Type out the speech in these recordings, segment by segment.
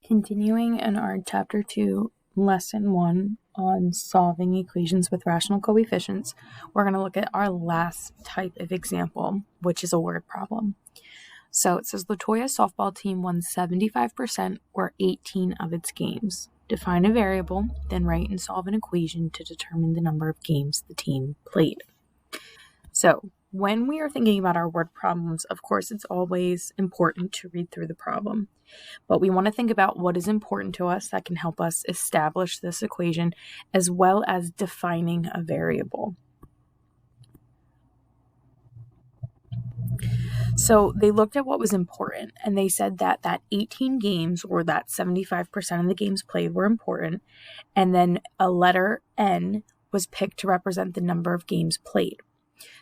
Continuing in our Chapter 2, Lesson 1 on solving equations with rational coefficients, we're going to look at our last type of example, which is a word problem. So it says Latoya's softball team won 75% or 18 of its games. Define a variable, then write and solve an equation to determine the number of games the team played. So when we are thinking about our word problems, of course, it's always important to read through the problem. But we want to think about what is important to us that can help us establish this equation, as well as defining a variable. So they looked at what was important, and they said that 18 games, or that 75% of the games played, were important, and then a letter N was picked to represent the number of games played.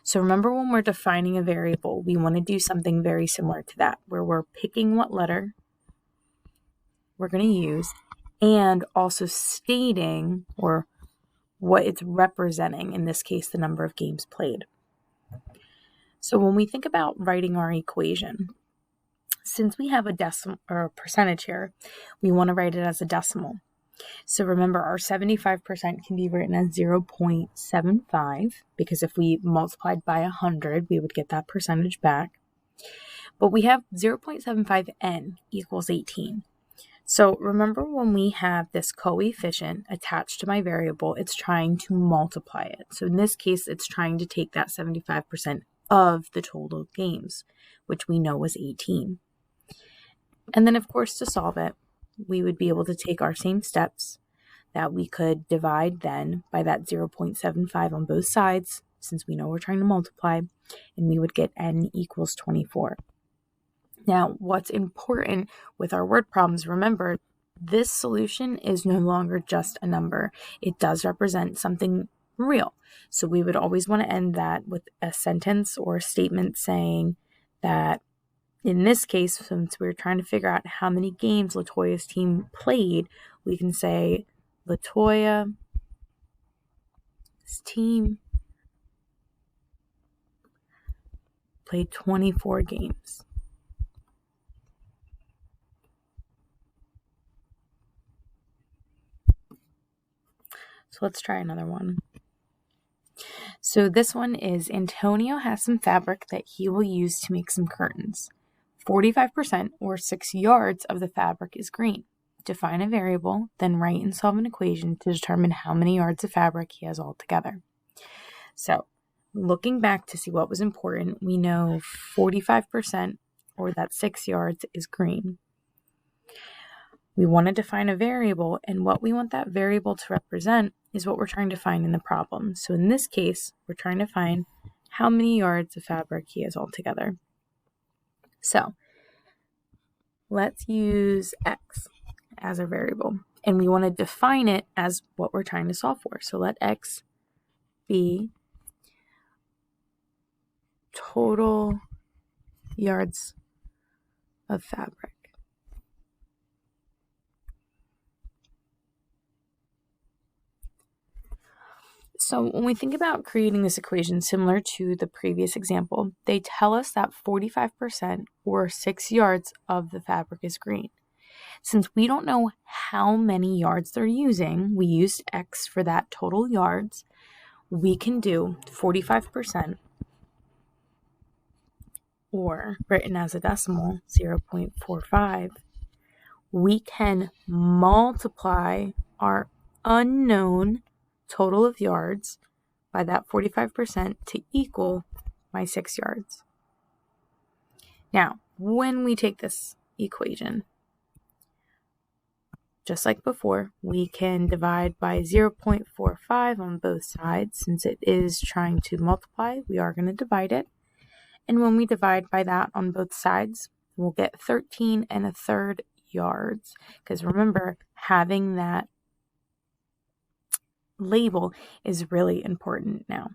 So remember, when we're defining a variable, we want to do something very similar to that, where we're picking what letter we're going to use and also stating or what it's representing, in this case, the number of games played. So when we think about writing our equation, since we have a decimal or a percentage here, we want to write it as a decimal. So remember, our 75% can be written as 0.75, because if we multiplied by 100, we would get that percentage back. But we have 0.75n equals 18. So remember, when we have this coefficient attached to my variable, it's trying to multiply it. So in this case, it's trying to take that 75% of the total games, which we know was 18. And then, of course, to solve it, we would be able to take our same steps that we could divide then by that 0.75 on both sides, since we know we're trying to multiply, and we would get n equals 24. Now, what's important with our word problems, remember, this solution is no longer just a number. It does represent something real. So we would always want to end that with a sentence or a statement saying that, in this case, since we're trying to figure out how many games Latoya's team played, we can say Latoya's team played 24 games. So let's try another one. So this one is, Antonio has some fabric that he will use to make some curtains. 45% or 6 yards of the fabric is green. Define a variable, then write and solve an equation to determine how many yards of fabric he has altogether. So looking back to see what was important, we know 45%, or that 6 yards, is green. We want to define a variable, and what we want that variable to represent is what we're trying to find in the problem. So in this case, we're trying to find how many yards of fabric he has altogether. So let's use x as a variable, and we want to define it as what we're trying to solve for. So let x be total yards of fabric. So when we think about creating this equation similar to the previous example, they tell us that 45% or 6 yards of the fabric is green. Since we don't know how many yards they're using, we used x for that total yards. We can do 45%, or written as a decimal, 0.45. We can multiply our unknown total of yards by that 45% to equal my 6 yards. Now, when we take this equation, just like before, we can divide by 0.45 on both sides. Since it is trying to multiply, we are going to divide it. And when we divide by that on both sides, we'll get 13 1/3 yards. Because remember, having that label is really important now.